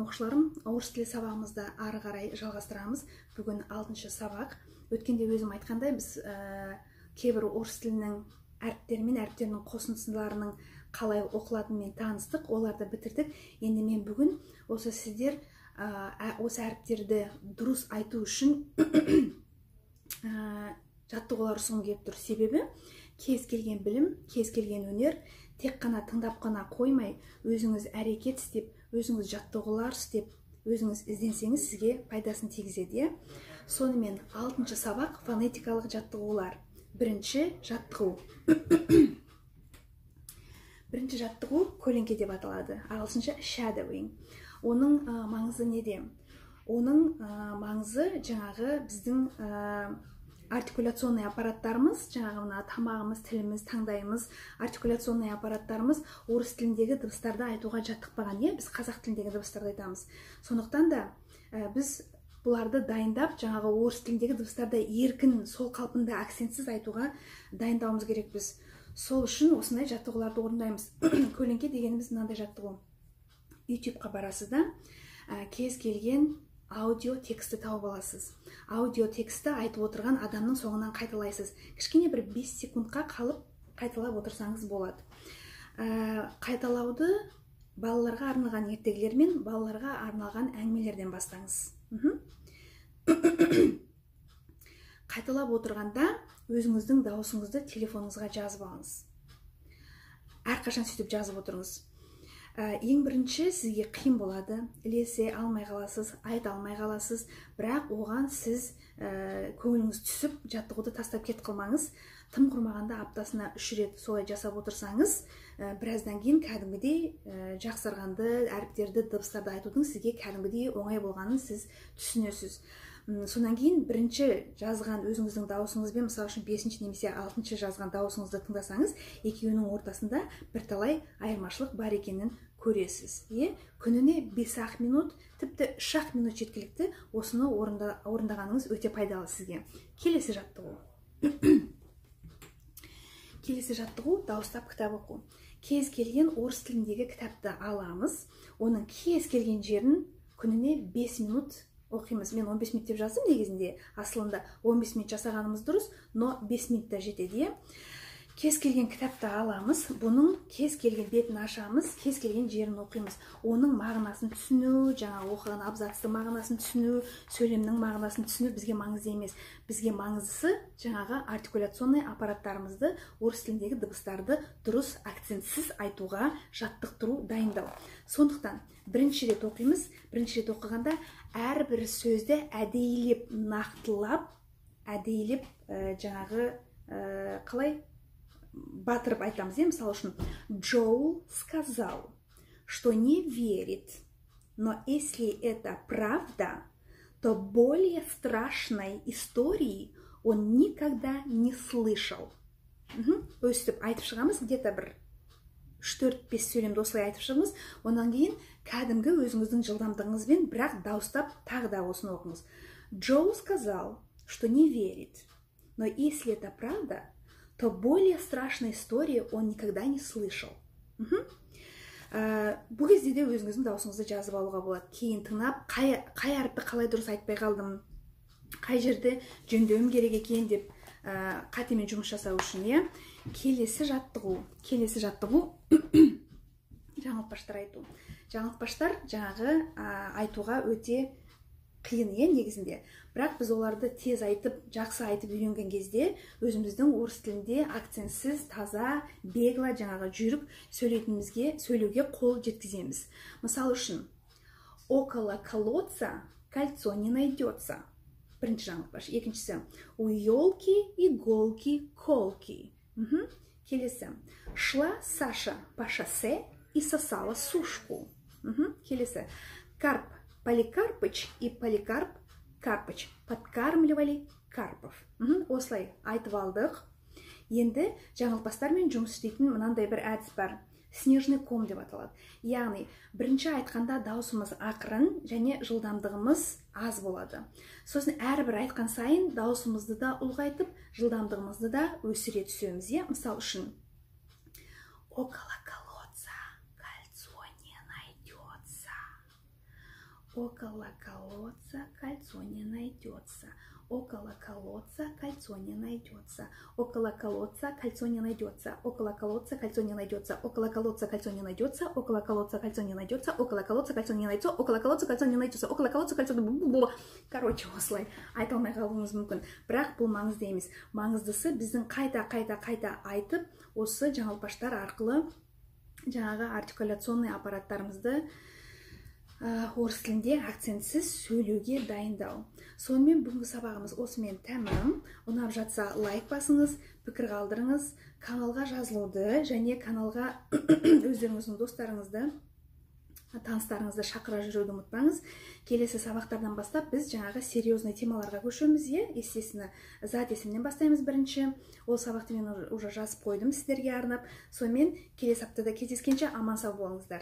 оқушыларым, орыс тілі сабағымызды ары қарай жалғастырамыз. Бүгін 6-шы сабақ. Өткенде өзім айтқандай, біз кейбір орыс тілінің әріптері мен әріптерінің қосындыларының қалай оқылатынымен таныстық, оларды бітірдік. Енді мен бүгін осы сіздер осы әріптерді дұрыс айту үшін жаттығулар ұсынғым келіп тұр. Себебі кез келген білім, кез келген өнер тек қана тыңдап қана қоймай, өзіңіз әрекет істеп, өзіңіз жаттығулар істеп, өзіңіз ізденсеңіз сізге пайдасын тигізеді. Сонымен 6-шы сабақ фонетикалық жаттығулар. Бірінші жаттығу. Бірінші жаттығу көлеңке деп аталады. Ағылшынша shadowing. Оның маңызы неде? Оның маңызы жаңағы біздің артикуляционный аппараттарымыз, жаңағы мына тамағымыз, тіліміз, таңдайымыз, артикуляционный аппараттарымыз орыс тіліндегі дыбыстарды айтуға жаттықпаған, біз қазақ тіліндегі дыбыстарды айтамыз. Сондықтан да біз бұларды дайындап, жаңағы орыс тіліндегі дыбыстарды еркін, сол қалпында акцентсіз айтуға дайындауымыз керек біз. Сол үшін осындай жаттығуларды орындаймыз. Көлеңке дегеніміз мынандай жаттығу. YouTube-қа барасыз да, кез келген аудио тексті тауып аласыз. Аудио тексті айтып отырған адамның соңынан қайталайсыз. Кішкене бір 5 секундқа қалып қайталап отырсаңыз болады. Қайталауды балаларға арналған ертегілер мен балаларға арналған әңгімелерден бастаңыз. Қайталап отырғанда өзіңіздің дауысыңызды телефоныңызға жазып алыңыз. Әрқашан сөйтіп жазып отырыңыз. Ең бірінші сізге қиын болады, ілесе алмай қаласыз, айта алмай қаласыз, бірақ оған сіз көңіліңіз түсіп, жаттығуды тастап кет қылмаңыз. Тым құрмағанда аптасына 3 рет солай жасап отырсаңыз, біраздан кейін кәдімгідей жақсарғанды, әріптерді, дыбыстарды айтудың сізге кәдімгідей оңай болғанын сіз түсінесіз. Сонан кейін бірінші жазған өзіңіздің дауысыңызбен, мысалы үшін 5-ші немесе 6-ші жазған дауысыңызды тыңдасаңыз, екеуінің ортасында бірталай айырмашылық бар екенін көресіз. Күніне 5-ақ минут, тіпті 3-ақ минут жеткілікті, осыны орындағаныңыз өте пайдалы сізге. Келесі жаттығу. Келесі жаттығу дауыстап кітап оқу. Кез келген орыс тіліндегі кітапты аламыз, оның кез келген жерін күніне 5 минут оқимыз. Мен 15 минут деп жаздым негізінде, асылында 15 минут жасағанымыз дұрыс, но 5 минутта жетеді. Кез келген кітапты аламыз, бұның кез келген бетін ашамыз, кез келген жерін оқимыз. Оның мағынасын түсіну, жаңа оқыған абзацты мағынасын түсіну, сөйлемнің мағынасын түсіну бізге маңызды емес. Бізге маңыздысы жаңағы артикуляционный аппараттарымызды, орыс тіліндегі дыбыстарды дұрыс акцентсіз айтуға жаттықтыру, дайындау. Сондықтан бірінші рет оқимыз. Бірінші рет оқығанда әрбір сөзді әдейілеп, нақтылап, әдейілеп жаңағы қалай батырып айтамыз. Мысалы үшін, Джоул сказал, что не верит, но если это правда, то более страшной истории он никогда не слышал. Өстіп айтып шығамыз, где-то бір 3-4-5 сөйлемді осылай айтып шығыңыз, онан кейін кәдімгі өзіңіздің жылдамдығыңызбен бірақ дауыстап тағы да осыны оқыңыз. Джоул сказал, что не верит, но если это правда, то более страшной истории он никогда не слышал. Бұл кезде де өзіңіздің дауысыңызды жазып алуға болады. Кейін тыңдап, қай әріпті қалай дұрыс айтпай қалдым, қай жерді жөндеуім керек екен деп қатемен жұмыс жасау үшін. Келесі жаттығу жаңылтпаштар айту. Жаңылтпаштар жаңағы айтуға өте қиын негізінде. Бірақ біз оларды тез айтып, жақсы айтып үйренген кезде өзіміздің орыс тілінде акцентсіз, таза, бегло жаңағы жүйрік сөйлеуге қол жеткіземіз. Мысалы үшін, около колодца кольцо не найдется. Бірінші жаңылтпаш. Екіншісі, у елки иголки колки. Келесі, шла Саша по шоссе и сосала сушку. Келесі, Карп Поликарпыч и Поликарп Карпыч подкармливали карпов. Осылай айтып алдық. Енді жаңылтпастармен жұмыс істейтін мынандай бір әдіс бар. Снежный ком деп аталады. Яғни, бірінші айтқанда даусымыз ақырын және жылдамдығымыз аз болады. Сосын әрбір айтқан сайын даусымызды да ұлғайтып, жылдамдығымызды да өсіре түсеміз. Мысал үшін, около колодца кольцо не найдется. Около колодца кольцо не найдется. Около колодца кольцо не найдется. Около колодца кольцо не найдется. Около колодца кольцо не найдется. Около колодца кольцо не найдется. Около колодца кольцо не найдется. Около колодца кольцо не найдется. Около колодца кольцо не найдется. Около колодца кольцо. Короче, осылай айта алмай қалуыңыз мүмкін. Бірақ бұл маңызды емес. Маңыздысы біздің қайта айтып, осы жаңылпаштар арқылы жаңағы артикуляционный аппараттарымызды орыс тілінде акцентсіз сөйлеуге дайындау. Сонымен бүгінгі сабағымыз осымен тәмам. Ұнап жатса лайк басыңыз, пікір қалдырыңыз, каналға жазылуды және каналға өздеріңіздің достарыңызды, таныстарыңызды шақыра жүруді ұмытпаңыз. Келесі сабақтардан бастап біз жаңағы серьезный темаларға көшеміз, естественно, зат есімнен бастаймыз бірінші. Ол сабақты мен уже жазып қойдым сіздерге арнап. Сонымен келесі аптада кездескенше аман сау болыңыздар.